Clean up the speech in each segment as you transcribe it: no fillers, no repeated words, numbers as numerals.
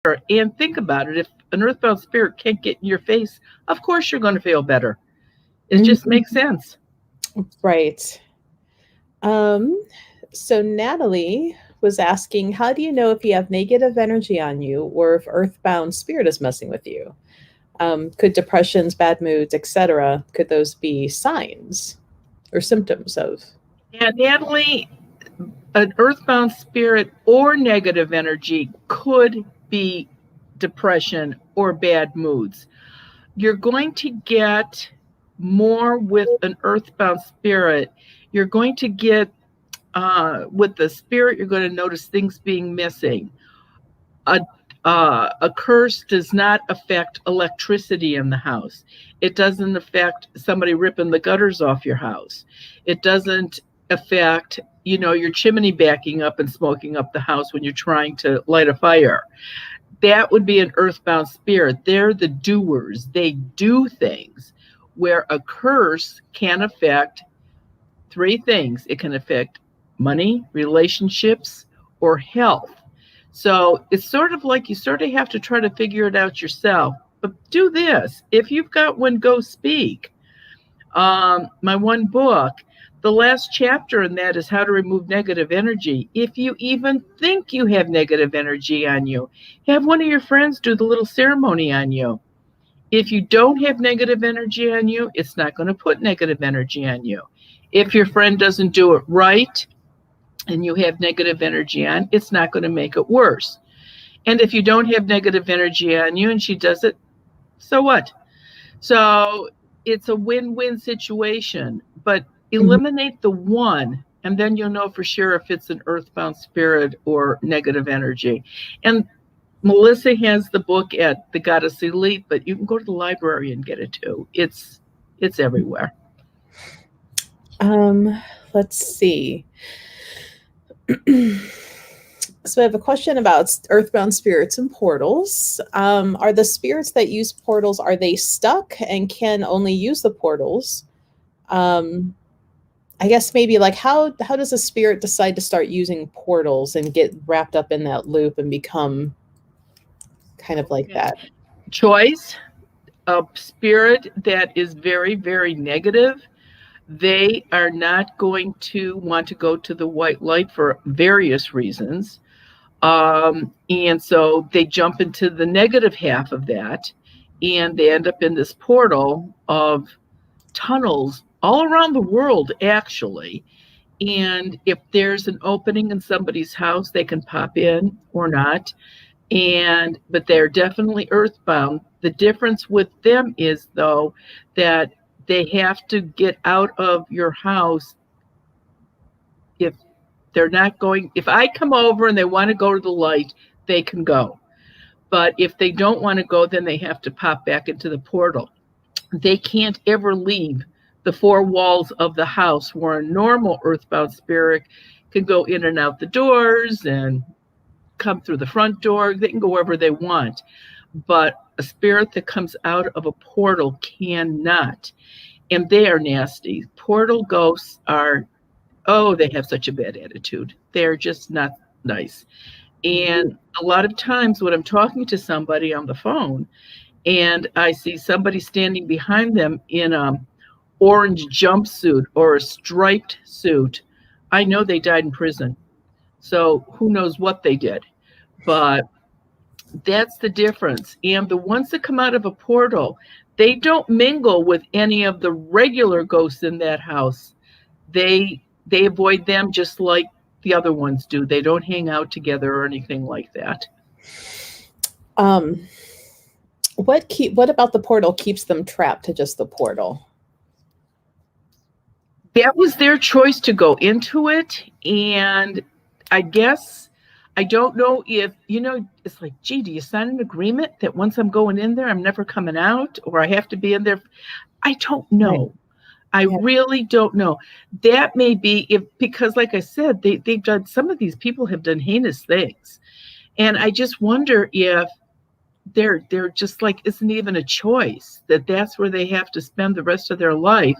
And think about it. If an earthbound spirit can't get in your face, of course you're going to feel better. It just Mhm. makes sense. Right. Um, so Natalie was asking, how do you know if you have negative energy on you or if earthbound spirit is messing with you? Could depressions, bad moods, etc., could those be signs or symptoms of? And Natalie, an earthbound spirit or negative energy could be depression or bad moods. You're going to get more with an earthbound spirit. You're going to get, with the spirit, you're going to notice things being missing. A, a curse does not affect electricity in the house. It doesn't affect somebody ripping the gutters off your house. It doesn't affect, your chimney backing up and smoking up the house when you're trying to light a fire. That would be an earthbound spirit. They're the doers. They do things. Where a curse can affect three things: it can affect money, relationships, or health. So it's sort of like you sort of have to try to figure it out yourself. But do this: if you've got one, go speak. My one book, the last chapter in that is how to remove negative energy. If you even think you have negative energy on you, have one of your friends do the little ceremony on you. If you don't have negative energy on you, it's not going to put negative energy on you. If your friend doesn't do it right and you have negative energy on, it's not going to make it worse. And if you don't have negative energy on you and she does it, so what? So it's a win-win situation, but Mhm. eliminate the one, and then you'll know for sure if it's an earthbound spirit or negative energy. And Melissa has the book at the Goddess Elite, but you can go to the library and get it too. It's everywhere. Um, let's see. So I have a question about earthbound spirits and portals. Are the spirits that use portals, are they stuck and can only use the portals? Um, I guess maybe like how does a spirit decide to start using portals and get wrapped up in that loop and become kind of like Okay. that? Choice: a spirit that is very, very negative, they are not going to want to go to the white light for various reasons. And so they jump into the negative half of that, and they end up in this portal of tunnels all around the world, actually. And if there's an opening in somebody's house, they can pop in or not. But they're definitely earthbound. The difference with them is, though, that they have to get out of your house. If they're not going, if I come over and they want to go to the light, they can go. But if they don't want to go, then they have to pop back into the portal. They can't ever leave the four walls of the house, where a normal earthbound spirit can go in and out the doors and come through the front door. They can go wherever they want. But a spirit that comes out of a portal cannot. And they are nasty. Portal ghosts are, oh, they have such a bad attitude. They're just not nice. And a lot of times when I'm talking to somebody on the phone and I see somebody standing behind them in a orange jumpsuit or a striped suit, I know they died in prison. So who knows what they did. But that's the difference. And the ones that come out of a portal, they don't mingle with any of the regular ghosts in that house. They avoid them just like the other ones do. They don't hang out together or anything like that. Um, what about the portal keeps them trapped to just the portal? That was their choice to go into it. And I guess I don't know if, it's like, gee, do you sign an agreement that once I'm going in there, I'm never coming out, or I have to be in there? I don't Right. know. I Yeah. really don't know. That may be if, because like I said, they've done, some of these people have done heinous things. And I just wonder if they're just like, isn't even a choice, that's where they have to spend the rest of their life.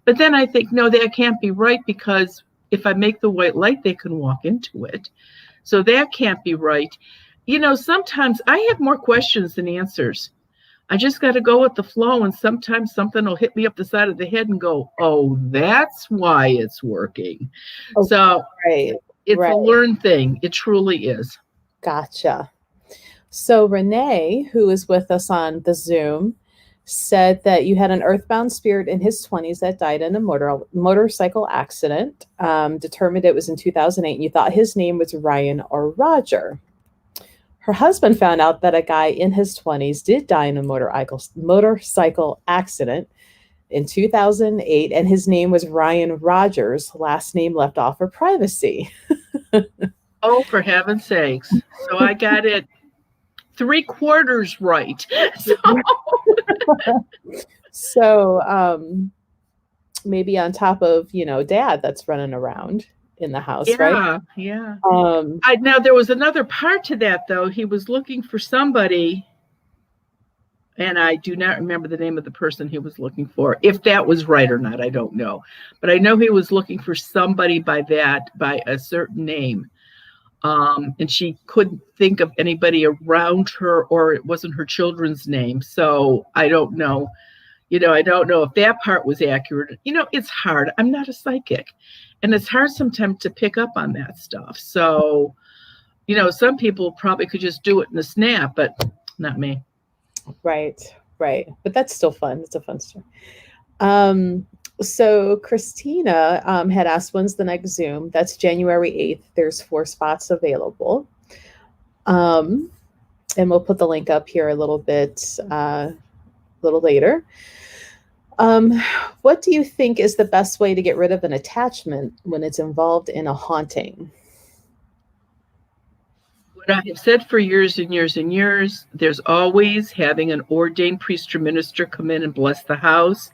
But then I think, no, that can't be right, because if I make the white light, they can walk into it. So that can't be right. sometimes I have more questions than answers. I just got to go with the flow, and sometimes something will hit me up the side of the head and go, oh, that's why it's working. Oh, So right, it's a right. learned thing. It truly is. Gotcha. So Renee, who is with us on the Zoom, said that you had an earthbound spirit in his 20s that died in a motorcycle accident. Determined it was in 2008, and you thought his name was Ryan or Roger. Her husband found out that a guy in his 20s did die in a motorcycle accident in 2008, and his name was Ryan Rogers, last name left off for privacy. Oh, for heaven's sakes. So I got it 3/4 right. So, So maybe on top of, dad that's running around in the house, right? yeah, yeah. Um, Now, there was another part to that, though. He was looking for somebody, and I do not remember the name of the person he was looking for. If that was right or not, I don't know. But I know he was looking for somebody by a certain name. And she couldn't think of anybody around her, or it wasn't her children's name. So I don't know. I don't know if that part was accurate. It's hard. I'm not a psychic. And it's hard sometimes to pick up on that stuff. So, some people probably could just do it in a snap, but not me. right, right. But that's still fun. It's a fun story. So Christina had asked, when's the next Zoom? That's January 8th. There's 4 spots available. And we'll put the link up here a little bit, a little later. What do you think is the best way to get rid of an attachment when it's involved in a haunting? What I have said for years and years and years, there's always having an ordained priest or minister come in and bless the house,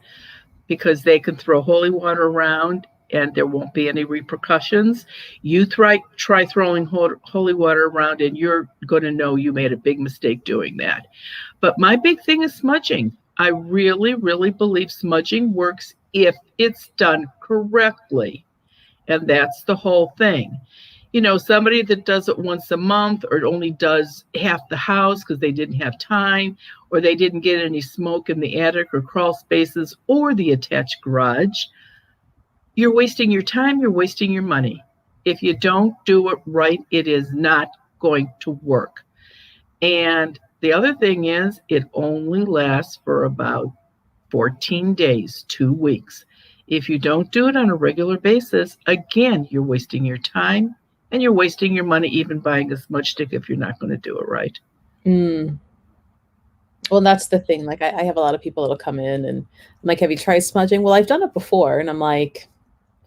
because they can throw holy water around and there won't be any repercussions. You try throwing holy water around and you're going to know you made a big mistake doing that. But my big thing is smudging. I really, really believe smudging works if it's done correctly. And that's the whole thing. Somebody that does it once a month, or only does half the house because they didn't have time, or they didn't get any smoke in the attic or crawl spaces or the attached garage, you're wasting your time, you're wasting your money. If you don't do it right, it is not going to work. And the other thing is, it only lasts for about 14 days, 2 weeks. If you don't do it on a regular basis, again, you're wasting your time and you're wasting your money even buying a smudge stick if you're not going to do it right. Well, that's the thing. Like, I have a lot of people that'll come in and I'm like, have you tried smudging? Well, I've done it before. And I'm like,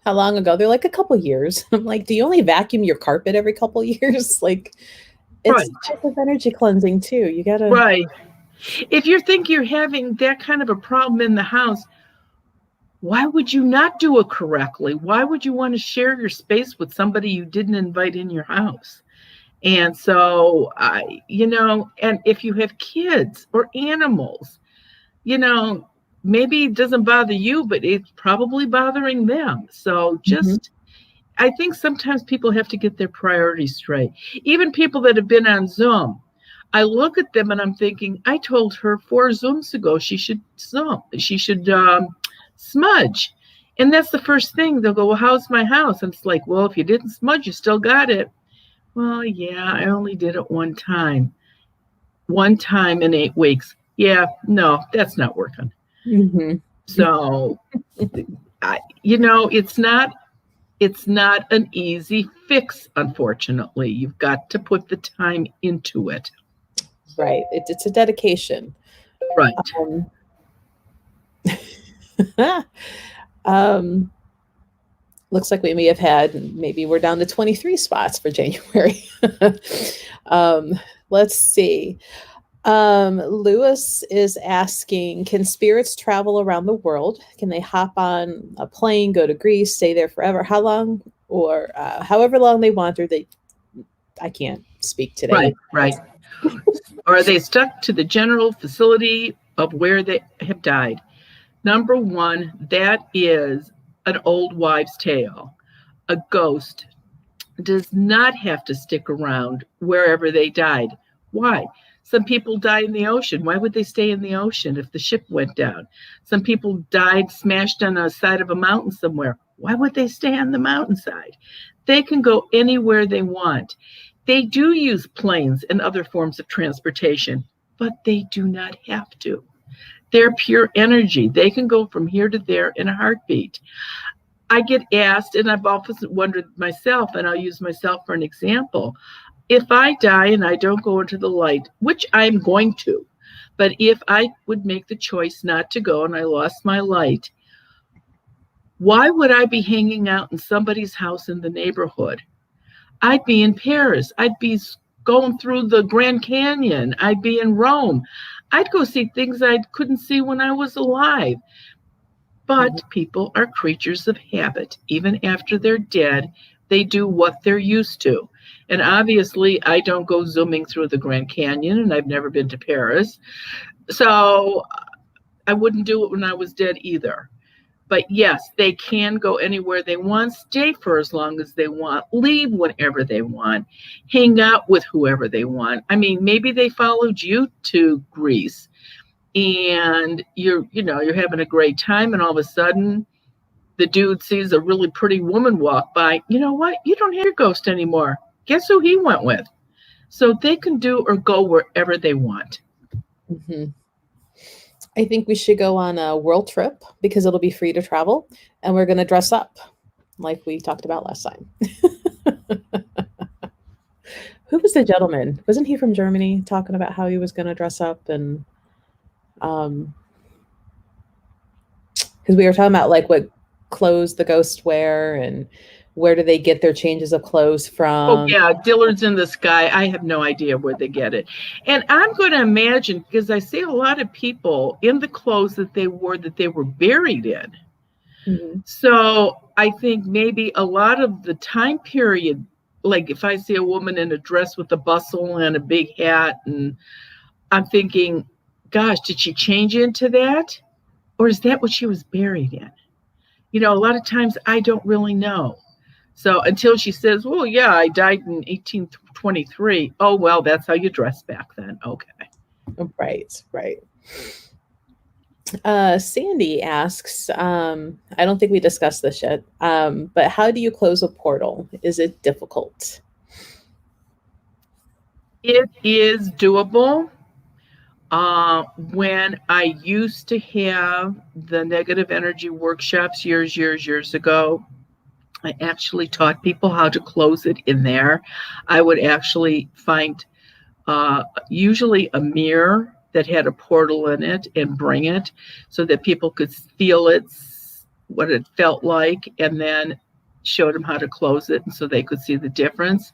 how long ago? They're like, a couple years. I'm like, do you only vacuum your carpet every couple years? Like, it's type of energy cleansing too. You gotta. Right. If you think you're having that kind of a problem in the house, why would you not do it correctly? Why would you want to share your space with somebody you didn't invite in your house? And so, and if you have kids or animals, maybe it doesn't bother you, but it's probably bothering them. So just, I think sometimes people have to get their priorities straight. Even people that have been on Zoom, I look at them and I'm thinking, I told her 4 Zooms ago she should smudge. And that's the first thing. They'll go, well, how's my house? And it's like, well, if you didn't smudge, you still got it. Well, yeah, I only did it one time in 8 weeks. Yeah, no, that's not working. So, it's not an easy fix, unfortunately. You've got to put the time into it. Right. It's a dedication. Right. Looks like we may have had, maybe we're down to 23 spots for January. Let's see. Lewis is asking, can spirits travel around the world? Can they hop on a plane, go to Greece, stay there forever? How long, or however long they want, or I can't speak today. Right. Or are they stuck to the general facility of where they have died? Number one, that is an old wives' tale. A ghost does not have to stick around wherever they died. Why? Some people died in the ocean. Why would they stay in the ocean if the ship went down? Some people died smashed on the side of a mountain somewhere. Why would they stay on the mountainside? They can go anywhere they want. They do use planes and other forms of transportation, but they do not have to. They're pure energy. They can go from here to there in a heartbeat. I get asked, and I've often wondered myself, and I'll use myself for an example. If I die and I don't go into the light, which I'm going to, but if I would make the choice not to go and I lost my light, why would I be hanging out in somebody's house in the neighborhood? I'd be in Paris. I'd be going through the Grand Canyon. I'd be in Rome. I'd go see things I couldn't see when I was alive. But people are creatures of habit. Even after they're dead, they do what they're used to. And obviously, I don't go zooming through the Grand Canyon, and I've never been to Paris. So I wouldn't do it when I was dead either. But yes, they can go anywhere they want, stay for as long as they want, leave whenever they want, hang out with whoever they want. I mean, maybe they followed you to Greece, and you're having a great time, and all of a sudden the dude sees a really pretty woman walk by. You know what? You don't have your ghost anymore. Guess who he went with? So they can do or go wherever they want. Mm-hmm. I think we should go on a world trip because it'll be free to travel, and we're going to dress up like we talked about last time. Who was the gentleman? Wasn't he from Germany talking about how he was going to dress up? And because we were talking about like what clothes the ghosts wear and where do they get their changes of clothes from. Oh yeah, Dillard's in the sky. I have no idea where they get it. And I'm going to imagine, because I see a lot of people in the clothes that they wore that they were buried in. Mm-hmm. So I think maybe a lot of the time period, like if I see a woman in a dress with a bustle and a big hat, and I'm thinking, gosh, did she change into that? Or is that what she was buried in? You know, a lot of times I don't really know. So until she says, well, yeah, I died in 1823. Oh, well, that's how you dress back then. Okay. Right. Sandy asks, I don't think we discussed this yet, but how do you close a portal? Is it difficult? It is doable. When I used to have the negative energy workshops years ago, I actually taught people how to close it in there. I would actually find usually a mirror that had a portal in it and bring it so that people could feel it, what it felt like, and then showed them how to close it and so they could see the difference.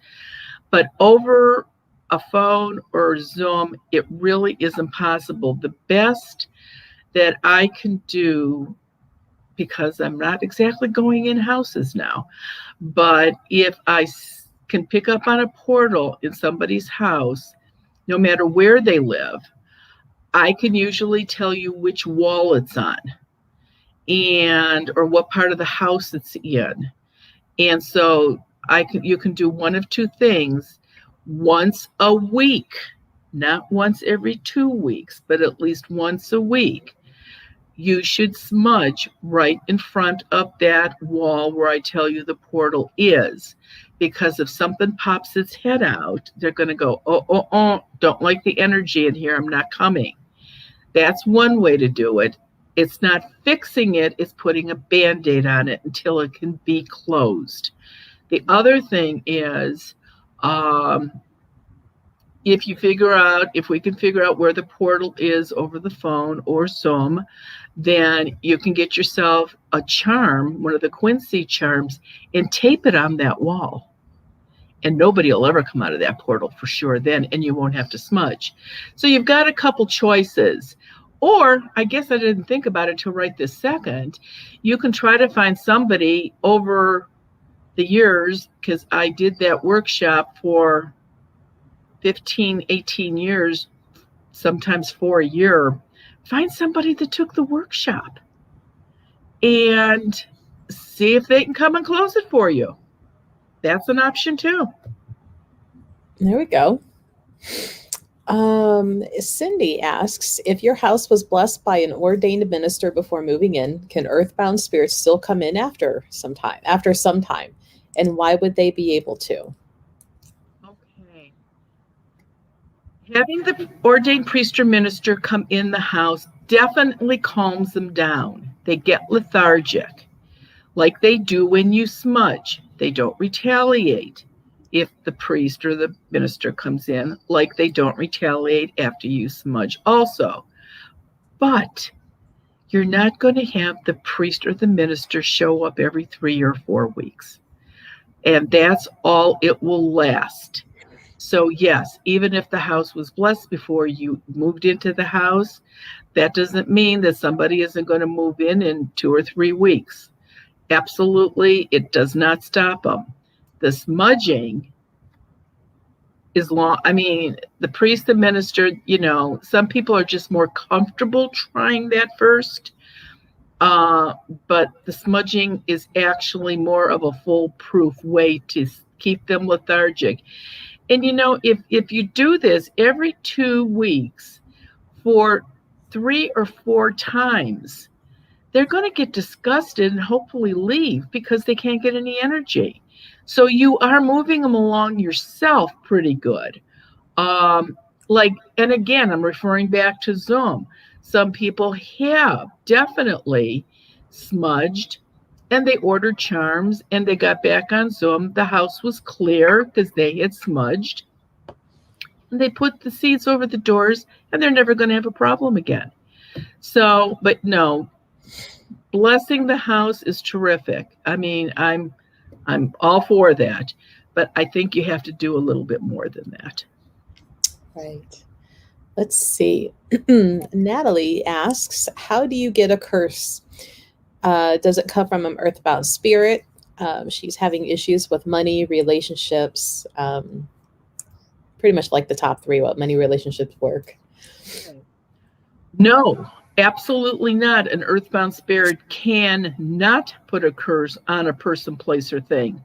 But over a phone or Zoom, it really is impossible. The best that I can do, because I'm not exactly going in houses now, but if I can pick up on a portal in somebody's house, no matter where they live, I can usually tell you which wall it's on or what part of the house it's in. And so you can do one of two things. Once a week, not once every 2 weeks, but at least once a week, you should smudge right in front of that wall where I tell you the portal is. Because if something pops its head out, they're going to go, oh, don't like the energy in here, I'm not coming. That's one way to do it. It's not fixing it, it's putting a Band-Aid on it until it can be closed. The other thing is, if we can figure out where the portal is over the phone or Zoom, then you can get yourself a charm, one of the Quincy charms, and tape it on that wall. And nobody will ever come out of that portal for sure then, and you won't have to smudge. So you've got a couple choices. Or, I guess I didn't think about it till right this second, you can try to find somebody over the years, because I did that workshop for 15, 18 years, sometimes for a year. Find somebody that took the workshop and see if they can come and close it for you. That's an option too. There we go. Cindy asks, if your house was blessed by an ordained minister before moving in, can earthbound spirits still come in after some time? And why would they be able to? Okay. Having the ordained priest or minister come in the house definitely calms them down. They get lethargic, like they do when you smudge. They don't retaliate if the priest or the minister comes in, like they don't retaliate after you smudge also. But you're not going to have the priest or the minister show up every 3 or 4 weeks. And that's all it will last. So, yes, even if the house was blessed before you moved into the house, that doesn't mean that somebody isn't going to move in 2 or 3 weeks. Absolutely, it does not stop them. The smudging is long. I mean, the priest, the minister, some people are just more comfortable trying that first. But the smudging is actually more of a foolproof way to keep them lethargic. And if you do this every 2 weeks for 3 or 4 times, they're going to get disgusted and hopefully leave because they can't get any energy. So you are moving them along yourself pretty good. And again, I'm referring back to Zoom. Some people have definitely smudged and they ordered charms and they got back on Zoom. The house was clear because they had smudged. And they put the seeds over the doors and they're never going to have a problem again. So, but no, blessing the house is terrific. I mean, I'm all for that, but I think you have to do a little bit more than that. Right. Let's see. Natalie asks, how do you get a curse? Does it come from an earthbound spirit? She's having issues with money, relationships, pretty much like the top three, what money, relationships, work. No, absolutely not. An earthbound spirit can not put a curse on a person, place, or thing.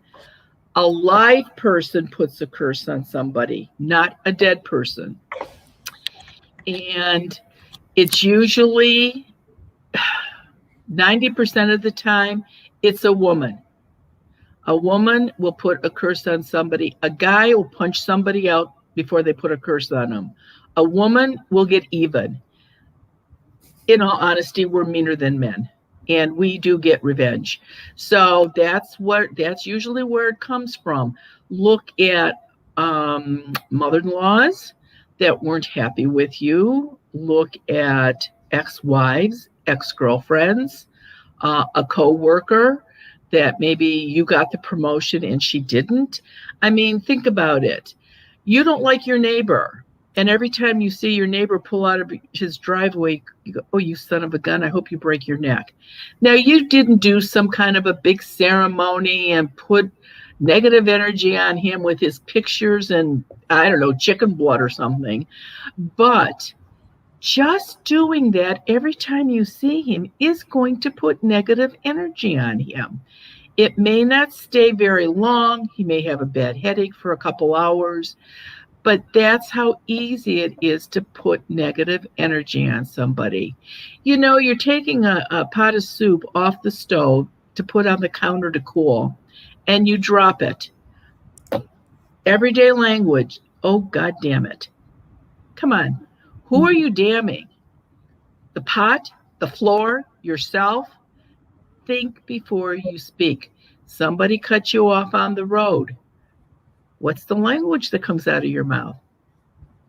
A live person puts a curse on somebody, not a dead person. And it's usually 90% of the time, it's a woman. A woman will put a curse on somebody. A guy will punch somebody out before they put a curse on them. A woman will get even. In all honesty, we're meaner than men, and we do get revenge. So that's usually where it comes from. Look at mother-in-laws that weren't happy with you. Look at ex-wives, ex-girlfriends, a co-worker that maybe you got the promotion and she didn't. I mean, think about it. You don't like your neighbor, and every time you see your neighbor pull out of his driveway, you go, oh, you son of a gun, I hope you break your neck. Now, you didn't do some kind of a big ceremony and put negative energy on him with his pictures and, I don't know, chicken blood or something. But just doing that every time you see him is going to put negative energy on him. It may not stay very long. He may have a bad headache for a couple hours, but that's how easy it is to put negative energy on somebody. You're taking a pot of soup off the stove to put on the counter to cool, and you drop it. Everyday language. Oh, God damn it. Come on. Who are you damning? The pot, the floor, yourself? Think before you speak. Somebody cut you off on the road. What's the language that comes out of your mouth?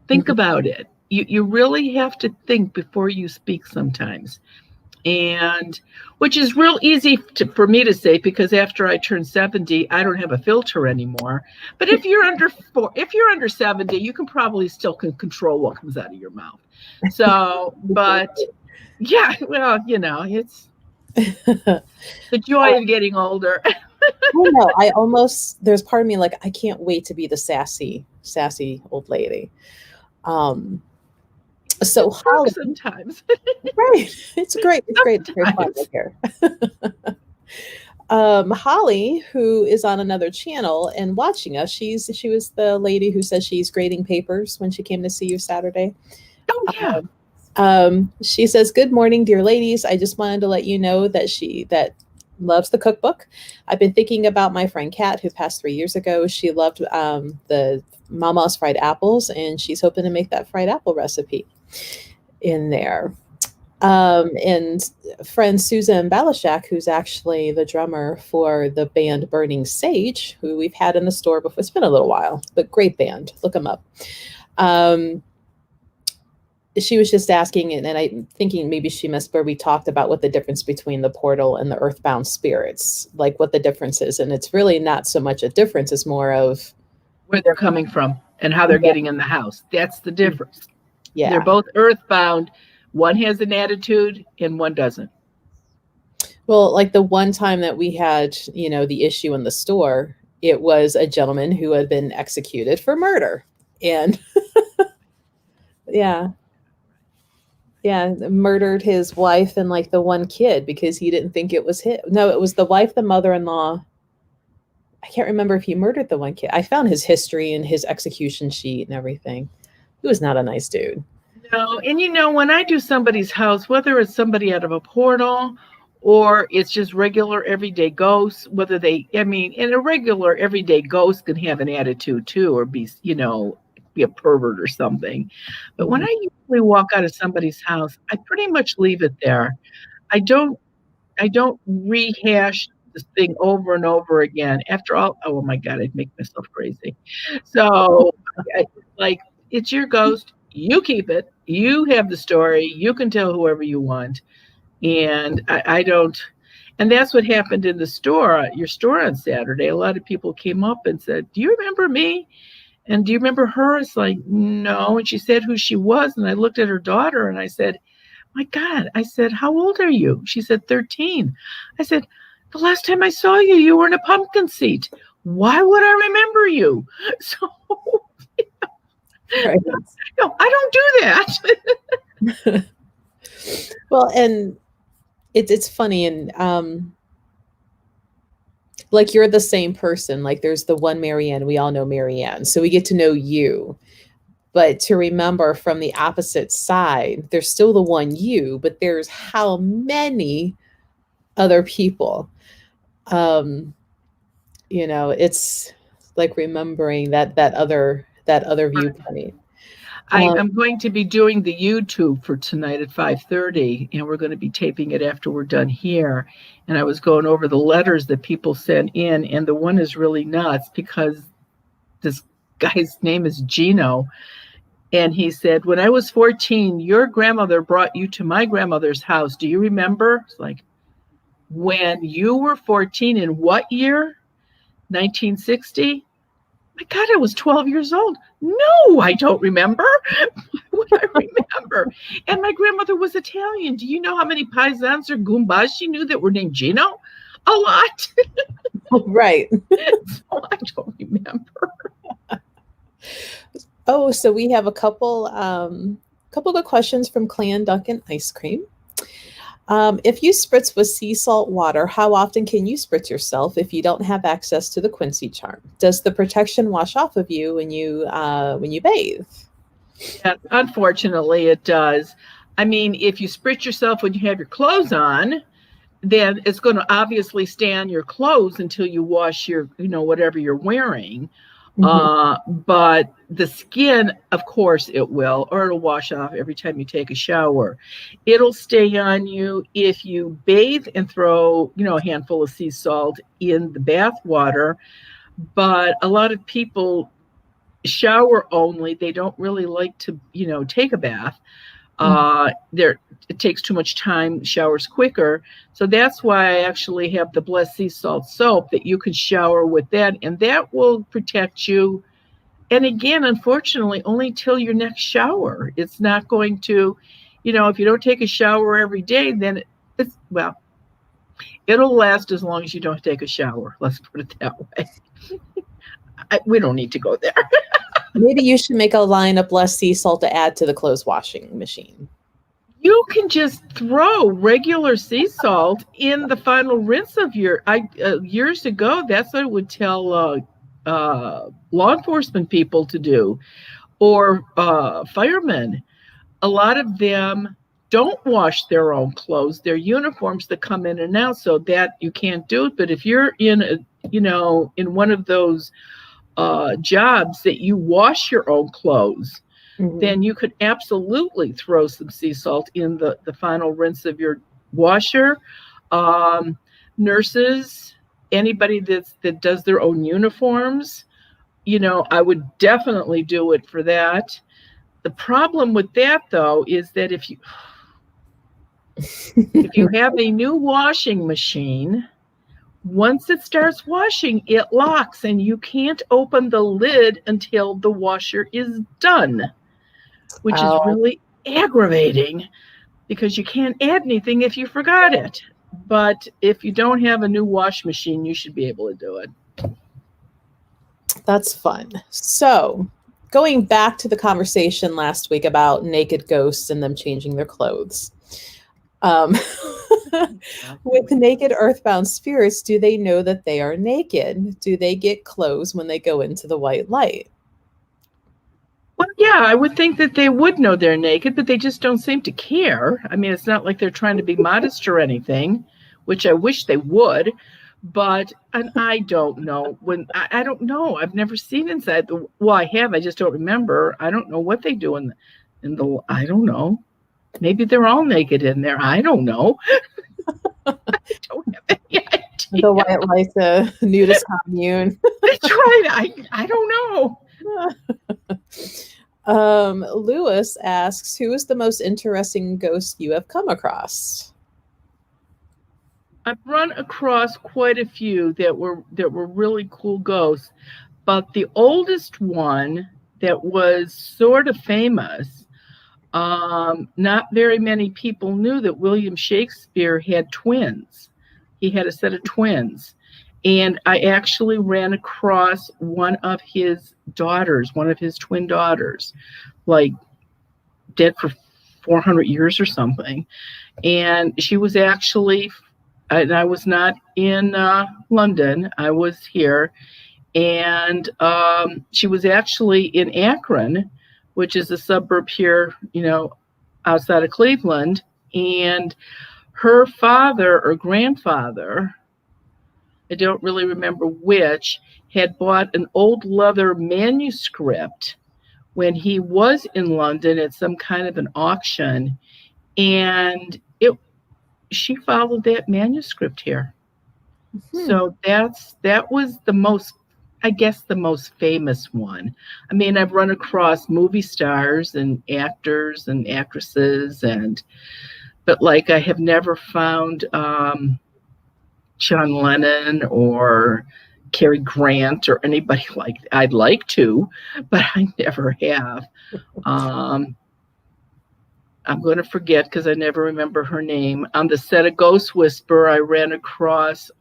Think about it. You really have to think before you speak sometimes. And which is real easy for me to say, because after I turn 70, I don't have a filter anymore. But if you're under 70, you can probably still control what comes out of your mouth. So, but yeah, well, it's the joy of getting older. I know. There's part of me like, I can't wait to be the sassy old lady. So Holly, sometimes. Right. It's great. It's great. It's very fun right here. Holly, who is on another channel and watching us, she was the lady who says she's grading papers when she came to see you Saturday. Oh, yeah. She says, "Good morning, dear ladies. I just wanted to let you know that that loves the cookbook. I've been thinking about my friend Kat, who passed 3 years ago. She loved the Mama's fried apples, and she's hoping to make that fried apple recipe in there." And friend Susan Balashak, who's actually the drummer for the band Burning Sage, who we've had in the store before. It's been a little while, but great band. Look them up. She was just asking, and I'm thinking maybe she missed where we talked about what the difference between the portal and the earthbound spirits, like what the difference is. And it's really not so much a difference, it's more of where they're coming from and how they're getting in the house. That's the difference. Yeah. They're both earthbound. One has an attitude and one doesn't. Well, like the one time that we had, the issue in the store, it was a gentleman who had been executed for murder. And yeah, murdered his wife and like the one kid because he didn't think it was him. No, it was the wife, the mother-in-law. I can't remember if he murdered the one kid. I found his history and his execution sheet and everything. He was not a nice dude. No, and when I do somebody's house, whether it's somebody out of a portal or it's just regular everyday ghosts, and a regular everyday ghost can have an attitude too, or be a pervert or something. But when I usually walk out of somebody's house, I pretty much leave it there. I don't rehash this thing over and over again. After all, oh my God, I'd make myself crazy. So it's your ghost. You keep it. You have the story. You can tell whoever you want. And I don't. And that's what happened in the store, your store on Saturday. A lot of people came up and said, "Do you remember me? And do you remember her?" It's like, no. And she said who she was. And I looked at her daughter and I said, "My God," I said, "how old are you?" She said, 13. I said, "The last time I saw you, you were in a pumpkin seat. Why would I remember you?" So, right. No, I don't do that. Well, and it's funny, and like you're the same person. Like there's the one Marianne, we all know Marianne, so we get to know you. But to remember from the opposite side, there's still the one you, but there's how many other people. It's like remembering that other viewpoint. I'm going to be doing the YouTube for tonight at 5:30, and we're going to be taping it after we're done here. And I was going over the letters that people sent in, and the one is really nuts because this guy's name is Gino. And he said, "When I was 14, your grandmother brought you to my grandmother's house. Do you remember?" It's like, "When you were 14, in what year? 1960? My God, I was 12 years old. No, I don't remember. Why would I remember? And my grandmother was Italian. Do you know how many paisans or goombas she knew that were named Gino? A lot." Right. So I don't remember. Oh, so we have a couple good questions from Clan Duncan Ice Cream. If you spritz with sea salt water, how often can you spritz yourself if you don't have access to the Quincy charm? Does the protection wash off of you when you bathe? Yeah, unfortunately, it does. I mean, if you spritz yourself when you have your clothes on, then it's going to obviously stay on your clothes until you wash your, whatever you're wearing. But the skin, of course it will, or it'll wash off every time you take a shower. It'll stay on you if you bathe and throw, a handful of sea salt in the bath water. But a lot of people shower only. They don't really like to, take a bath. It takes too much time, showers quicker. So that's why I actually have the Blessed Sea Salt soap that you can shower with that, and that will protect you. And again, unfortunately, only till your next shower. It's not going to, if you don't take a shower every day, then it'll last as long as you don't take a shower. Let's put it that way. We don't need to go there. Maybe you should make a line of Blessed Sea Salt to add to the clothes washing machine. You can just throw regular sea salt in the final rinse of your. Years ago, that's what I would tell law enforcement people to do, or firemen. A lot of them don't wash their own clothes, their uniforms that come in and out, so that you can't do it. But if you're in in one of those jobs that you wash your own clothes, then you could absolutely throw some sea salt in the final rinse of your washer. Nurses, anybody that does their own uniforms, I would definitely do it for that. The problem with that, though, is that if you have a new washing machine, once it starts washing, it locks and you can't open the lid until the washer is done, which is really aggravating because you can't add anything if you forgot it. But if you don't have a new wash machine, you should be able to do it. That's fun. So, going back to the conversation last week about naked ghosts and them changing their clothes. With naked earthbound spirits, do they know that they are naked? Do they get clothes when they go into the white light? Well, yeah, I would think that they would know they're naked, but they just don't seem to care. I mean, it's not like they're trying to be modest or anything, which I wish they would. But, and I don't know I don't know. I've never seen inside well, I have. I just don't remember. I don't know what they do in the I don't know. Maybe they're all naked in there. I don't know. I don't have any idea. The white light, the nudist commune. That's right. I don't know. Lewis asks, who is the most interesting ghost you have come across? I've run across quite a few that were really cool ghosts, but the oldest one that was sort of famous, not very many people knew that William Shakespeare had twins. He had a set of twins. And I actually ran across one of his twin daughters, like dead for 400 years or something. And she was actually, and I was not in London, I was here. And she was actually in Akron, which is a suburb here, outside of Cleveland. And her father or grandfather, I don't really remember which, had bought an old leather manuscript when he was in London at some kind of an auction. And she followed that manuscript here. Mm-hmm. So that was the most famous one. I mean, I've run across movie stars and actors and actresses, but like I have never found John Lennon or Cary Grant or anybody like that. I'd like to, but I never have. I'm going to forget because I never remember her name. On the set of Ghost Whisperer, I ran across,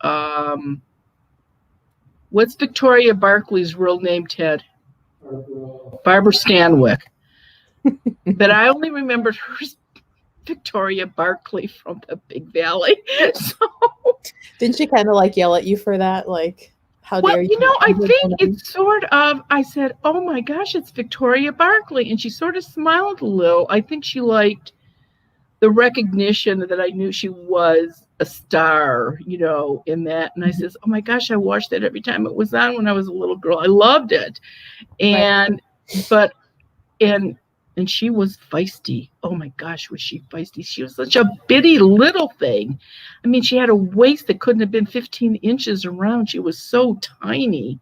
what's Victoria Barkley's real name, Ted? Barbara Stanwyck. But I only remembered her Victoria Barkley from the Big Valley. So didn't she kind of like yell at you for that? Like, how dare you? I think it's sort of, I said, oh my gosh, it's Victoria Barkley. And she sort of smiled a little. I think she liked the recognition that I knew she was a star, in that. And I says, oh my gosh, I watched that every time it was on when I was a little girl. I loved it. And, right. And she was feisty. Oh my gosh, was she feisty? She was such a bitty little thing. I mean, she had a waist that couldn't have been 15 inches around. She was so tiny.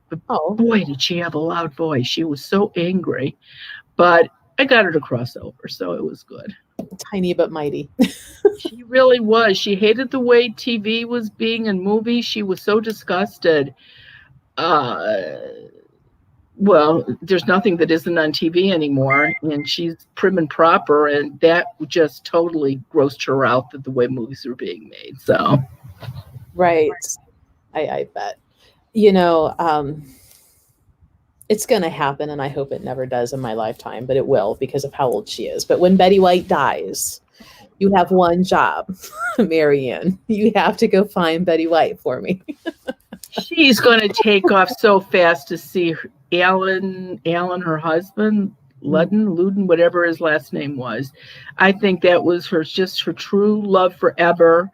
But boy, did she have a loud voice. She was so angry. But I got her to cross over, so it was good. Tiny but mighty. She really was. She hated the way TV was being in movies. She was so disgusted. Well, there's nothing that isn't on TV anymore, and she's prim and proper, and that just totally grossed her out that the way movies are being made. So, right, I bet. It's going to happen, and I hope it never does in my lifetime, but it will because of how old she is. But when Betty White dies, you have one job, Marianne. You have to go find Betty White for me. She's going to take off so fast to see Alan, her husband, Luden, whatever his last name was. I think that was just her true love forever.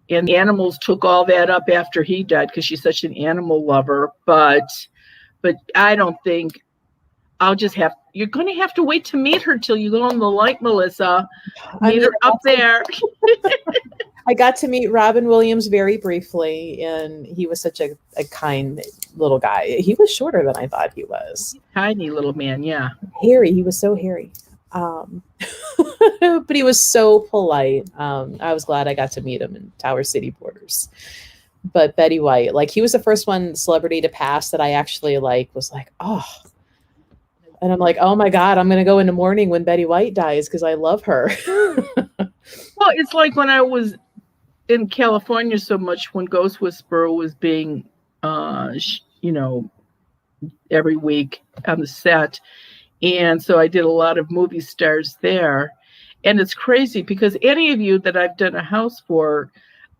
And the animals took all that up after he died because she's such an animal lover. But I don't think you're going to have to wait to meet her till you go on the light, Melissa. Meet her up there. I got to meet Robin Williams very briefly, and he was such a kind little guy. He was shorter than I thought he was. Tiny little man, yeah. Hairy. He was so hairy. But he was so polite. I was glad I got to meet him in Tower City Porters. But Betty White, like, he was the first celebrity to pass that I actually was like, oh. And I'm like, oh my God, I'm going to go into mourning when Betty White dies because I love her. Well, it's like when I was in California so much when Ghost Whisperer was being, every week on the set. And so I did a lot of movie stars there. And it's crazy because any of you that I've done a house for,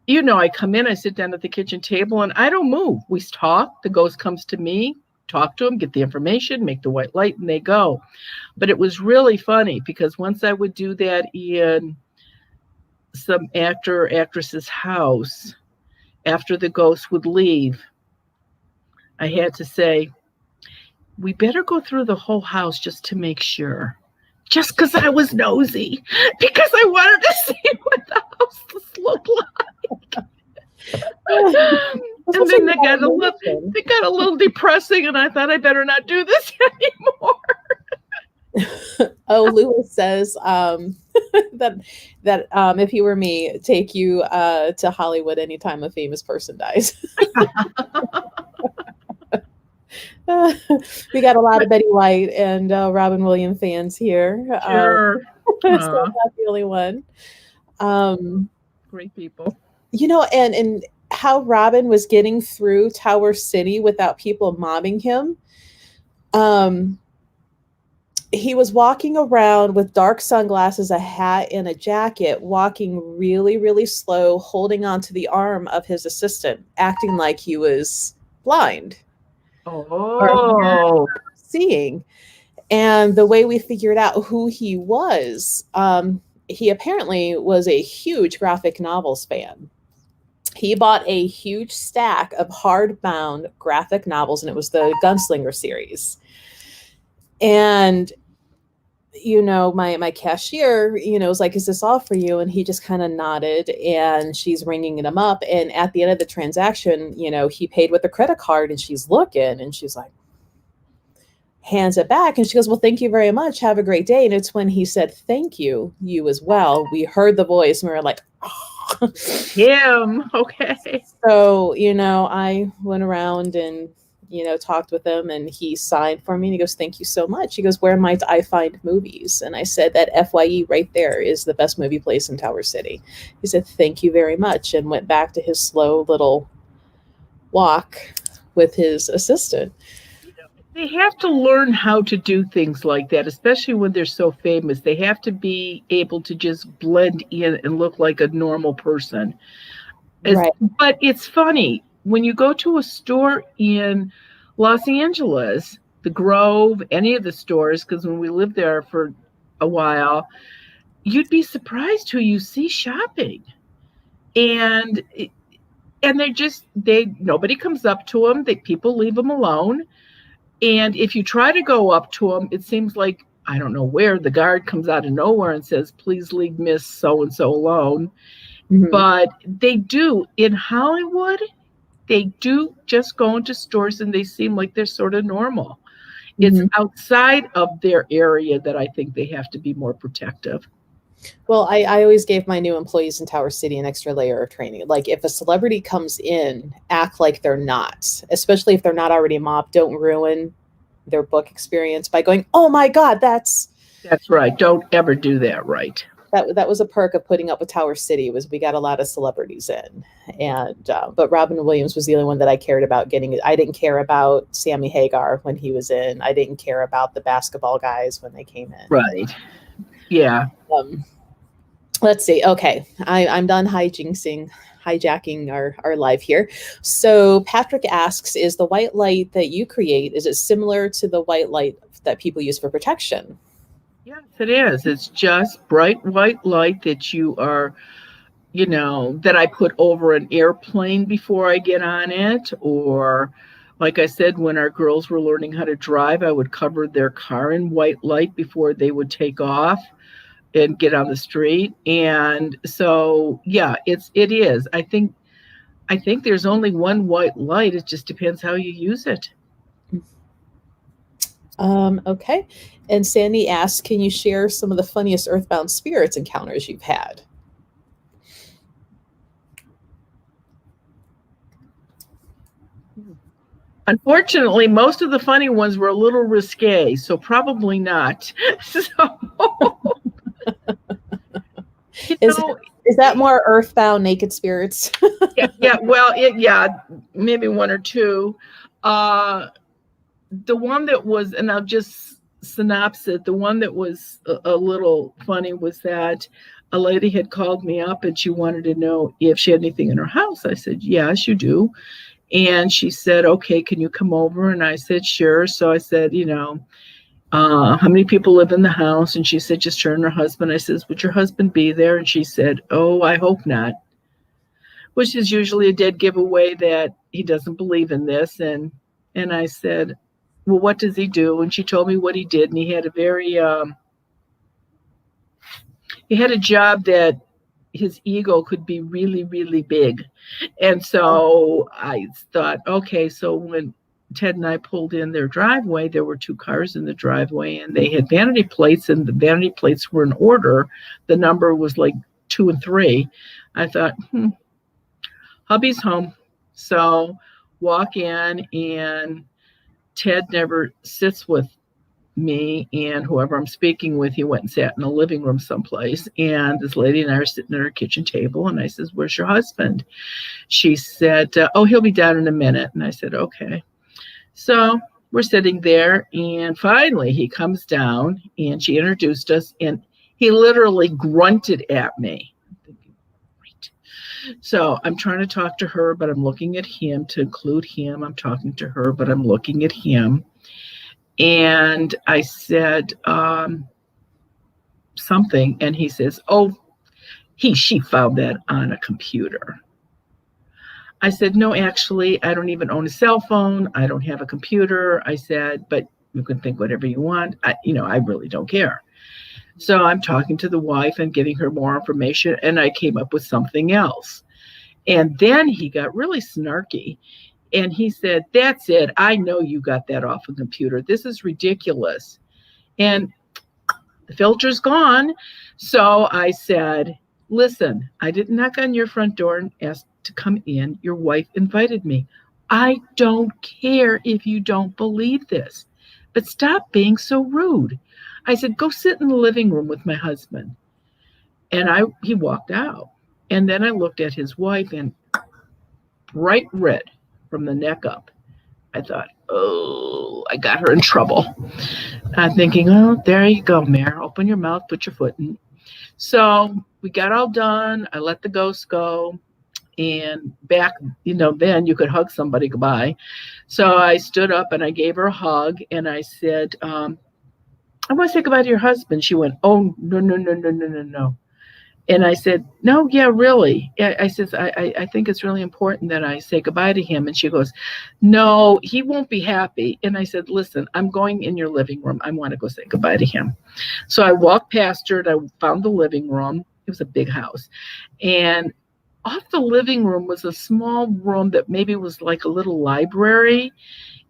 I come in, I sit down at the kitchen table and I don't move. We talk, the ghost comes to me, talk to them, get the information, make the white light, and they go. But it was really funny because once I would do that in some actor or actress's house, after the ghost would leave, I had to say, we better go through the whole house just to make sure. Just because I was nosy, because I wanted to see what the house looked like. And then they got a little depressing, and I thought I better not do this anymore. Oh, Lewis says that if he were me, take you to Hollywood anytime a famous person dies. We got a lot of Betty White and Robin Williams fans here. Sure. So I'm not the only one. Great people. And how Robin was getting through Tower City without people mobbing him. He was walking around with dark sunglasses, a hat, and a jacket, walking really, really slow, holding onto the arm of his assistant, acting like he was blind. Oh, seeing. And the way we figured out who he was, he apparently was a huge graphic novels fan. He bought a huge stack of hardbound graphic novels, and it was the Gunslinger series. And my cashier, was like, is this all for you? And he just kind of nodded, and she's ringing him up. And at the end of the transaction, he paid with a credit card, and she's looking, and she's like, hands it back. And she goes, well, thank you very much. Have a great day. And it's when he said, thank you, you as well. We heard the voice, and we were like, oh. Him. Okay. So, I went around and talked with him, and he signed for me, and he goes, thank you so much. He goes, where might I find movies? And I said, that FYE right there is the best movie place in Tower City. He said, thank you very much, and went back to his slow little walk with his assistant. They have to learn how to do things like that, especially when they're so famous. They have to be able to just blend in and look like a normal person. Right. But it's funny. When you go to a store in Los Angeles, the Grove, any of the stores, because when we lived there for a while, you'd be surprised who you see shopping. And nobody comes up to them. People leave them alone. And if you try to go up to them, it seems like, I don't know where, the guard comes out of nowhere and says, please leave Miss So-and-so alone. Mm-hmm. But they do. In Hollywood, they do just go into stores and they seem like they're sort of normal. Mm-hmm. It's outside of their area that I think they have to be more protective. Well, I always gave my new employees in Tower City an extra layer of training. Like, if a celebrity comes in, act like they're not, especially if they're not already mobbed. Don't ruin their book experience by going, oh my God, that's right. Don't ever do that. Right. that was a perk of putting up with Tower City, was we got a lot of celebrities in, and but Robin Williams was the only one that I cared about getting. I didn't care about Sammy Hagar when he was in. I didn't care about the basketball guys when they came in. Right. Yeah. Let's see. Okay, I'm done hijacking our live here. So Patrick asks, is the white light that you create, is it similar to the white light that people use for protection? Yes, it is. It's just bright white light that you are, that I put over an airplane before I get on it. Or, like I said, when our girls were learning how to drive, I would cover their car in white light before they would take off and get on the street. And so, yeah, it is. I think there's only one white light. It just depends how you use it. Okay. And Sandy asks, can you share some of the funniest Earthbound spirits encounters you've had? Unfortunately, most of the funny ones were a little risque, so probably not. So, is that more Earthbound naked spirits? yeah. Well, maybe one or two. The one that was, and I'll just synopsis it, the one that was a little funny was that a lady had called me up and she wanted to know if she had anything in her house. I said, yes, you do. And she said, okay, can you come over? And I said, sure. So I said, how many people live in the house? And she said, just her and her husband. I says, would your husband be there? And she said, oh, I hope not, which is usually a dead giveaway that he doesn't believe in this. And I said, well, what does he do? And she told me what he did. And he had he had a job that his ego could be really, really big. And so I thought, okay, so when Ted and I pulled in their driveway, there were two cars in the driveway and they had vanity plates, and the vanity plates were in order. The number was like 2 and 3. I thought, hubby's home. So walk in, and Ted never sits with me and whoever I'm speaking with. He went and sat in the living room someplace, and this lady and I are sitting at our kitchen table, and I says, where's your husband? She said, oh, he'll be down in a minute. And I said, okay. So we're sitting there, and finally he comes down, and she introduced us, and he literally grunted at me. I'm thinking, great. So I'm trying to talk to her, but I'm looking at him to include him. I'm talking to her, but I'm looking at him. And I said something, and he says, oh, she found that on a computer. I said, no, actually, I don't even own a cell phone. I don't have a computer. I said, but you can think whatever you want. I really don't care. So I'm talking to the wife and giving her more information, and I came up with something else. And then he got really snarky. And he said, that's it. I know you got that off a computer. This is ridiculous. And the filter's gone. So I said, listen, I didn't knock on your front door and ask to come in. Your wife invited me. I don't care if you don't believe this, but stop being so rude. I said, go sit in the living room with my husband. And he walked out. And then I looked at his wife, and bright red from the neck up. I thought, oh, I got her in trouble. I'm thinking, oh, there you go, Mare. Open your mouth, put your foot in. So we got all done. I let the ghost go. And back, then you could hug somebody goodbye. So I stood up and I gave her a hug, and I said, I want to say goodbye to your husband. She went, oh, no. And I said, no, yeah, really. I says, I think it's really important that I say goodbye to him. And she goes, no, he won't be happy. And I said, listen, I'm going in your living room. I want to go say goodbye to him. So I walked past her, and I found the living room. It was a big house. And off the living room was a small room that maybe was like a little library.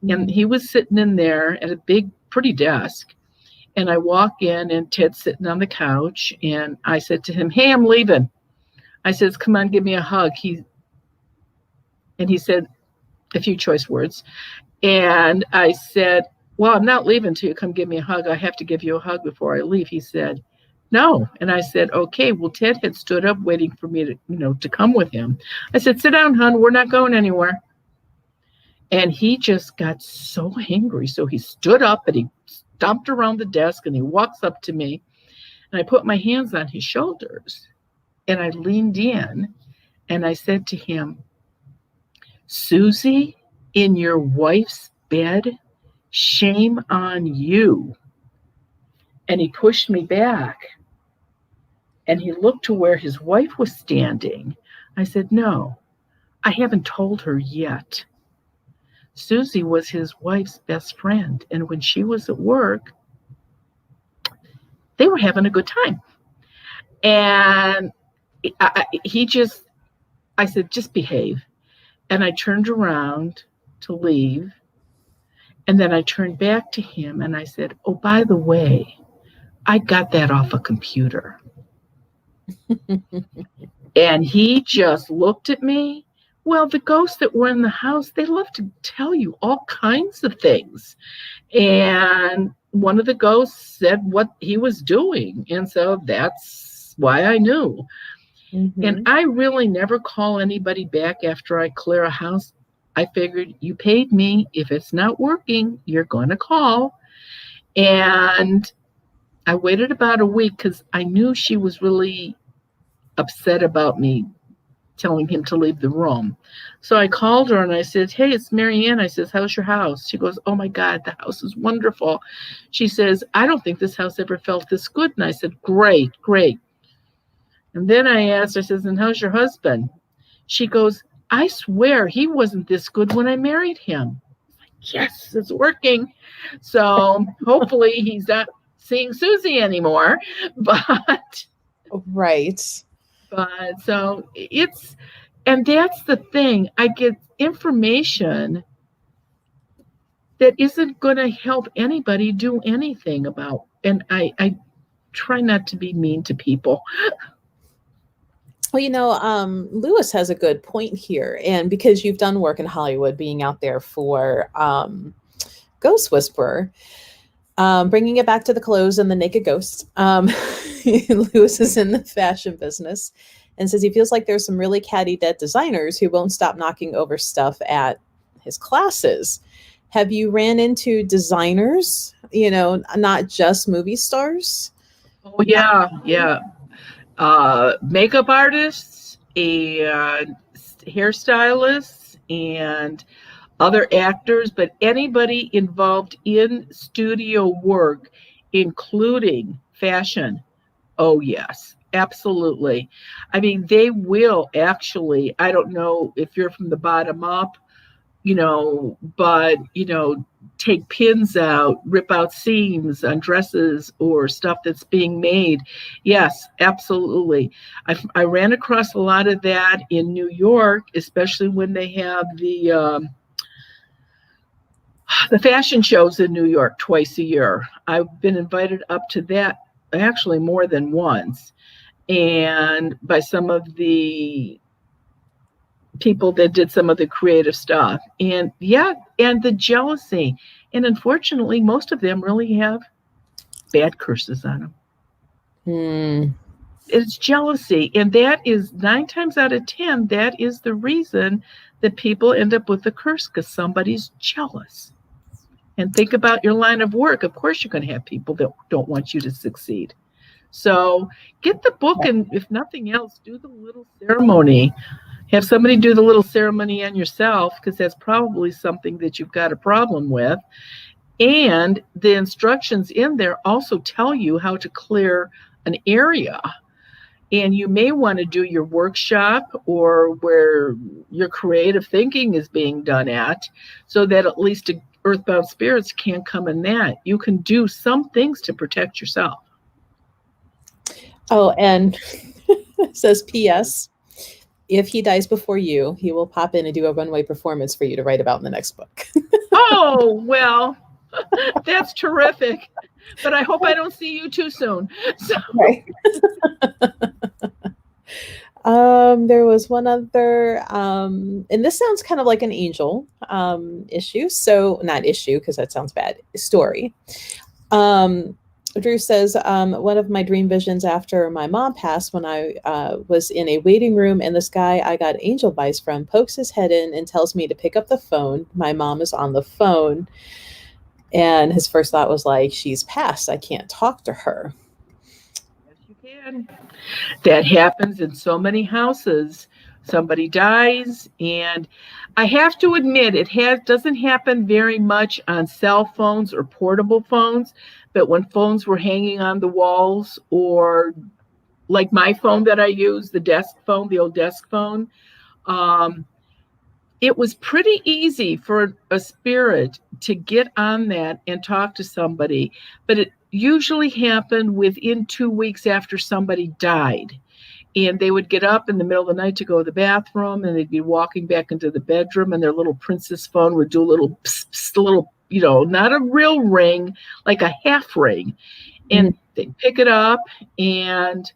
And he was sitting in there at a big, pretty desk. And I walk in, and Ted's sitting on the couch, and I said to him, hey, I'm leaving. I says, come on, give me a hug. He said a few choice words. And I said, well, I'm not leaving till you come give me a hug. I have to give you a hug before I leave. He said, No. And I said, okay. Well, Ted had stood up waiting for me to come with him. I said, sit down, hon. We're not going anywhere. And he just got so angry. So he stood up and he stomped around the desk and he walks up to me. And I put my hands on his shoulders and I leaned in and I said to him, Susie, in your wife's bed, shame on you. And he pushed me back and he looked to where his wife was standing. I said, no, I haven't told her yet. Susie was his wife's best friend. And when she was at work, they were having a good time. And I said, just behave. And I turned around to leave. And then I turned back to him and I said, oh, by the way, I got that off a computer. And he just looked at me. Well, the ghosts that were in the house, they love to tell you all kinds of things. And one of the ghosts said what he was doing. And so that's why I knew. Mm-hmm. And I really never call anybody back after I clear a house. I figured you paid me. If it's not working, you're going to call. And I waited about a week because I knew she was really upset about me telling him to leave the room. So I called her and I said, hey, it's Marianne. I says, how's your house? She goes, oh my God, the house is wonderful. She says, I don't think this house ever felt this good. And I said, great. And then I asked, I says, and how's your husband? She goes, I swear he wasn't this good when I married him. Like, yes, it's working. So hopefully he's not seeing Susie anymore. But right. But so and that's the thing. I get information that isn't going to help anybody do anything about. And I try not to be mean to people. Well, Lewis has a good point here. And because you've done work in Hollywood, being out there for Ghost Whisperer, bringing it back to the clothes and the naked ghosts. Lewis is in the fashion business and says he feels like there's some really catty dead designers who won't stop knocking over stuff at his classes. Have you ran into designers, not just movie stars? Oh, yeah. Makeup artists and hairstylists and other actors, but anybody involved in studio work, including fashion. Oh, yes, absolutely. I mean, they will actually, I don't know if you're from the bottom up, but, take pins out, rip out seams on dresses or stuff that's being made. Yes, absolutely. I ran across a lot of that in New York, especially when they have the fashion shows in New York twice a year. I've been invited up to that actually more than once, and by some of the people that did some of the creative stuff. And and the jealousy. And unfortunately, most of them really have bad curses on them. It's jealousy. And that is 9 times out of 10, that is the reason that people end up with a curse, because somebody's jealous. And think about your line of work. Of course, you're going to have people that don't want you to succeed. So get the book, and if nothing else, do the little ceremony. Have somebody do the little ceremony on yourself, because that's probably something that you've got a problem with. And the instructions in there also tell you how to clear an area. And you may want to do your workshop or where your creative thinking is being done at, so that at least earthbound spirits can't come in that. You can do some things to protect yourself. Oh, and it says P.S. If he dies before you, he will pop in and do a runway performance for you to write about in the next book. Oh, well, that's terrific. But I hope I don't see you too soon. So. Right. There was one other, and this sounds kind of like an angel issue. So not issue, because that sounds bad. Story. Drew says, one of my dream visions after my mom passed, when I was in a waiting room, and this guy I got angel advice from pokes his head in and tells me to pick up the phone. My mom is on the phone. And his first thought was like, she's passed. I can't talk to her. Yes, you can. That happens in so many houses. Somebody dies, and I have to admit doesn't happen very much on cell phones or portable phones, but when phones were hanging on the walls, or like my phone that I use, the desk phone, the old desk phone, um, it was pretty easy for a spirit to get on that and talk to somebody, but it usually happened within 2 weeks after somebody died. And they would get up in the middle of the night to go to the bathroom, and they'd be walking back into the bedroom, and their little princess phone would do a little pss, pss, little, not a real ring, like a half ring. And they'd pick it up, and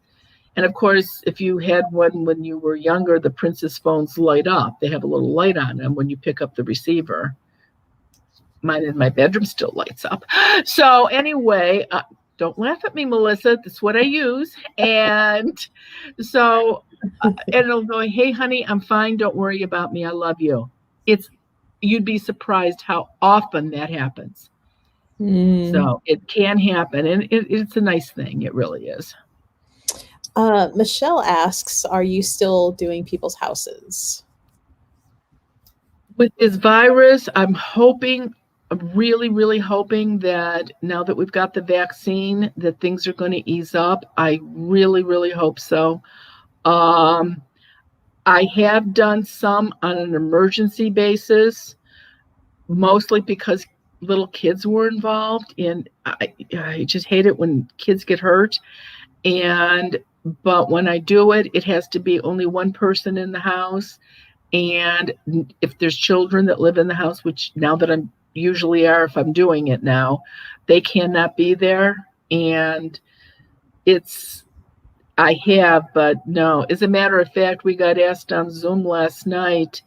of course, if you had one when you were younger, the princess phones light up. They have a little light on them when you pick up the receiver. Mine in my bedroom still lights up. So anyway, don't laugh at me, Melissa. That's what I use. And so, and it'll go, hey, honey, I'm fine. Don't worry about me. I love you. You'd be surprised how often that happens. So it can happen. And it's a nice thing. It really is. Michelle asks, are you still doing people's houses? With this virus, I'm really, really hoping that now that we've got the vaccine, that things are going to ease up. I really, really hope so. I have done some on an emergency basis, mostly because little kids were involved, and I just hate it when kids get hurt. But when I do it, it has to be only one person in the house. And if there's children that live in the house, which now that I'm usually are, if I'm doing it now, they cannot be there. And but no, as a matter of fact, we got asked on Zoom last night.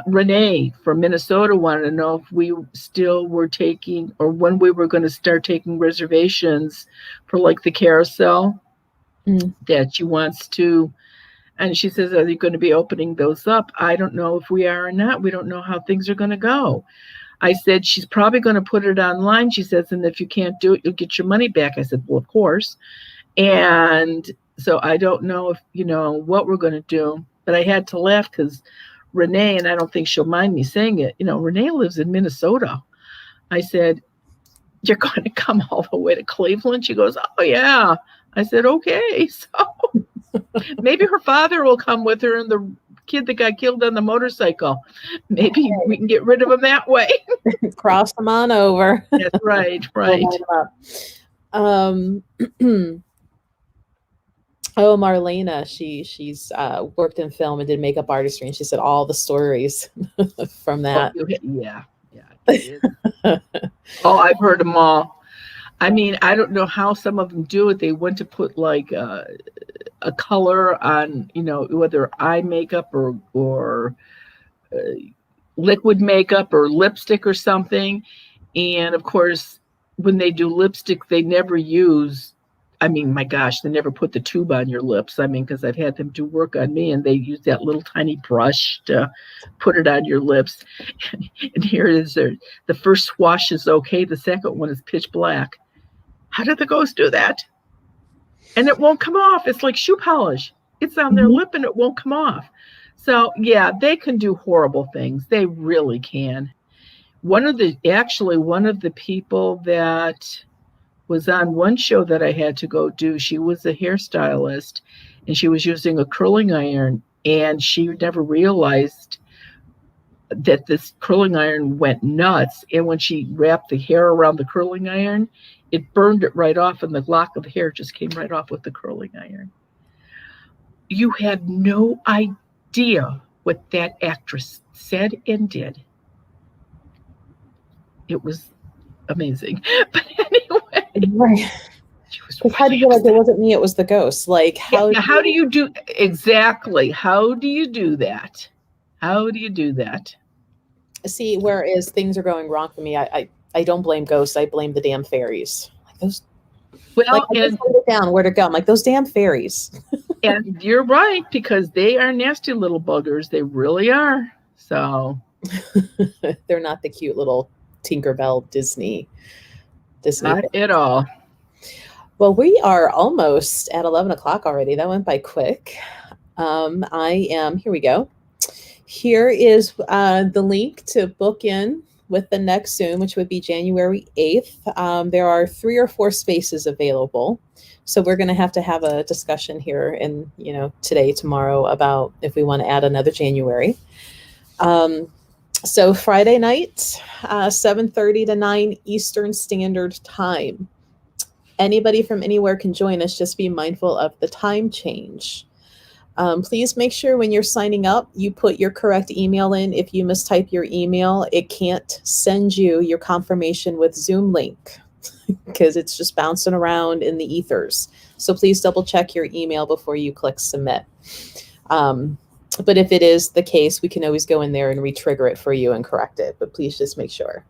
Renee from Minnesota wanted to know if we still were taking, or when we were going to start taking reservations for like the carousel that she wants to. And she says, are you going to be opening those up? I don't know if we are or not. We don't know how things are going to go. I said, she's probably going to put it online. She says, and if you can't do it, you'll get your money back. I said, well, of course. And so I don't know if, what we're going to do. But I had to laugh because Renee, and I don't think she'll mind me saying it, Renee lives in Minnesota. I said, you're going to come all the way to Cleveland? She goes, oh, yeah. I said, okay. So maybe her father will come with her, and the kid that got killed on the motorcycle. Maybe we can get rid of him that way. Cross them on over. That's right. Marlena, she's worked in film and did makeup artistry, and she said all the stories from that. Yeah. Oh, I've heard them all. I mean, I don't know how some of them do it. They went to put like a color on, whether eye makeup or liquid makeup or lipstick or something. And of course, when they do lipstick, they never use, my gosh, they never put the tube on your lips. Because I've had them do work on me, and they use that little tiny brush to put it on your lips. And here it is. The first swash is okay. The second one is pitch black. How did the ghost do that? And it won't come off. It's like shoe polish. It's on their lip and it won't come off. So yeah, they can do horrible things. They really can. One of the people that was on one show that I had to go do, she was a hairstylist, and she was using a curling iron, and she never realized that this curling iron went nuts. And when she wrapped the hair around the curling iron, it burned it right off, and the lock of hair just came right off with the curling iron. You had no idea what that actress said and did. It was amazing. But anyway. Right. How do you like it wasn't me, it was the ghost? Like how do you do exactly? How do you do that? How do you do that? See, whereas things are going wrong for me, I don't blame ghosts. I blame the damn fairies. Like those Well, Like, I just wrote it down where to go. I'm like, those damn fairies. and you're right, because they are nasty little buggers. They really are. So They're not the cute little Tinkerbell Disney not thing. at all. Well, we are almost at 11 o'clock already. That went by quick. Here we go. Here is the link to book in with the next Zoom, which would be January 8th. There are 3 or 4 spaces available. So we're going to have a discussion here in, today, tomorrow, about if we want to add another January. So Friday night, 7:30 to 9 Eastern Standard Time. Anybody from anywhere can join us. Just be mindful of the time change. Please make sure when you're signing up, you put your correct email in. If you mistype your email, it can't send you your confirmation with Zoom link because it's just bouncing around in the ethers. So please double check your email before you click submit. But if it is the case, we can always go in there and re-trigger it for you and correct it. But please just make sure.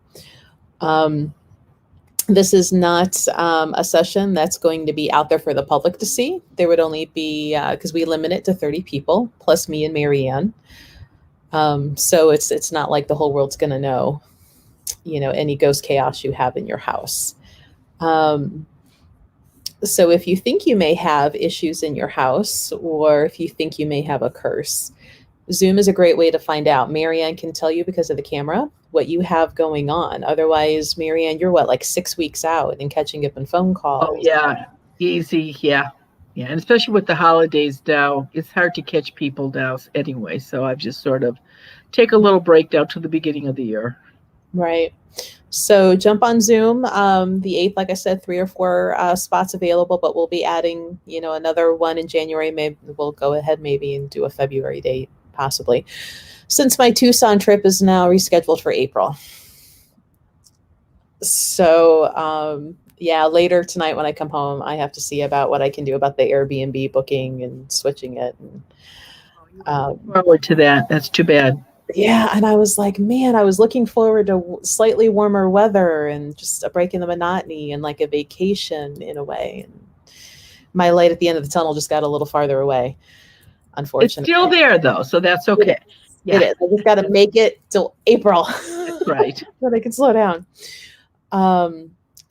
This is not a session that's going to be out there for the public to see. There would only be, because we limit it to 30 people, plus me and Marianne. So it's not like the whole world's going to know, any ghost chaos you have in your house. So if you think you may have issues in your house, or if you think you may have a curse, Zoom is a great way to find out. Marianne can tell you because of the camera what you have going on. Otherwise, Marianne, you're like 6 weeks out and catching up on phone calls. Oh, yeah. Easy. Yeah. Yeah. And especially with the holidays now, it's hard to catch people now anyway. So I've just sort of take a little break down to the beginning of the year. Right. So jump on Zoom. The 8th, like I said, 3 or 4 spots available, but we'll be adding, another one in January. Maybe we'll go ahead maybe and do a February date, possibly, since my Tucson trip is now rescheduled for April. So, later tonight when I come home, I have to see about what I can do about the Airbnb booking and switching it. And, forward to that. That's too bad. Yeah, and I was like, man, I was looking forward to slightly warmer weather and just a break in the monotony and like a vacation in a way. And my light at the end of the tunnel just got a little farther away, unfortunately. It's still there, though, so that's okay. It is. I just got to make it till April. That's right. So I can slow down.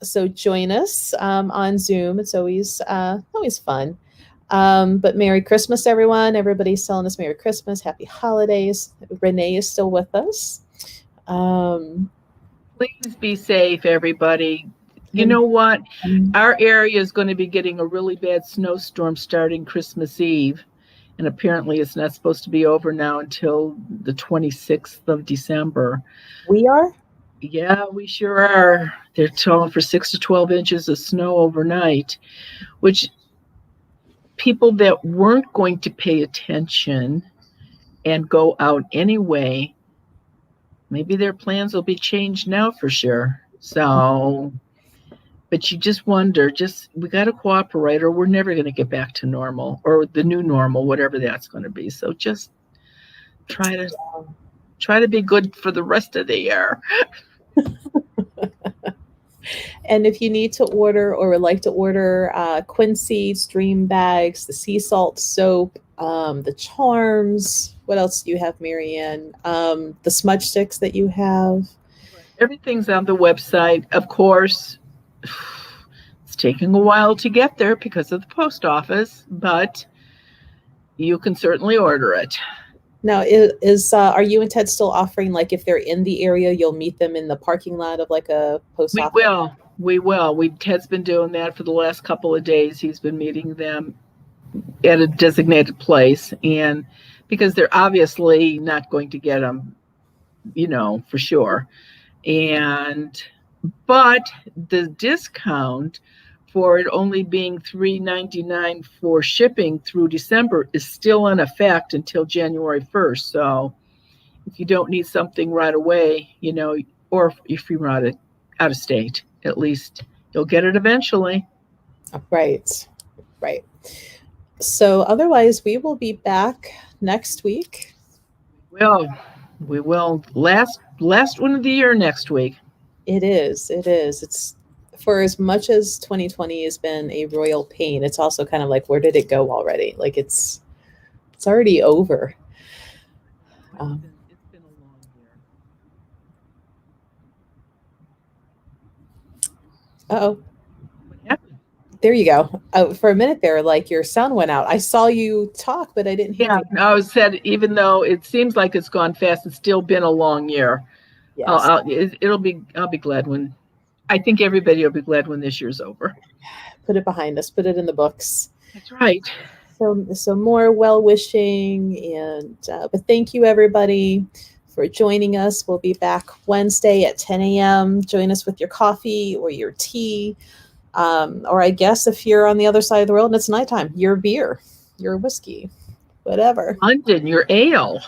So join us on Zoom. It's always fun. But Merry Christmas, everyone. Everybody's telling us Merry Christmas, Happy Holidays. Renee is still with us. Please be safe, everybody. You know what? Our area is going to be getting a really bad snowstorm starting Christmas Eve. And apparently it's not supposed to be over now until the 26th of December. We are? Yeah, we sure are. They're calling for 6 to 12 inches of snow overnight, which people that weren't going to pay attention and go out anyway, maybe their plans will be changed now for sure. So, but you just wonder, we got to cooperate or we're never going to get back to normal or the new normal, whatever that's going to be. So just try to be good for the rest of the year. And if you need to order or would like to order Quincy stream bags, the sea salt soap, the charms, what else do you have, Marianne? The smudge sticks that you have. Everything's on the website. Of course, it's taking a while to get there because of the post office, but you can certainly order it. Now, are you and Ted still offering, like, if they're in the area, you'll meet them in the parking lot of like a post office? We will. Ted's been doing that for the last couple of days. He's been meeting them at a designated place, and because they're obviously not going to get them, for sure. But the discount for it only being $3.99 for shipping through December is still in effect until January 1st. So if you don't need something right away, or if you're out of state, at least you'll get it eventually. Right. So otherwise, we will be back next week. Well, we will. Last one of the year next week. It is. It's for as much as 2020 has been a royal pain, it's also kind of like, where did it go already? Like it's already over. It's been a long year. Uh-oh. What happened? There you go. Oh, for a minute there, like your sound went out. I saw you talk, but I didn't hear Yeah, you. no, I said even though it seems like it's gone fast, it's still been a long year. Yes. It'll be. I'll be glad when. I think everybody will be glad when this year's over. Put it behind us. Put it in the books. That's right. So more well wishing, and but thank you everybody for joining us. We'll be back Wednesday at 10 a.m. Join us with your coffee or your tea, or I guess if you're on the other side of the world and it's nighttime, your beer, your whiskey, whatever. London, your ale.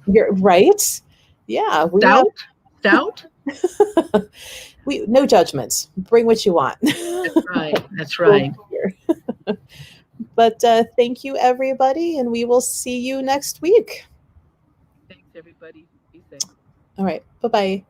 You're right. Yeah, we have Stout. we no judgments. Bring what you want. That's right. That's right. But thank you, everybody, and we will see you next week. Thanks, everybody. Be safe. All right. Bye-bye.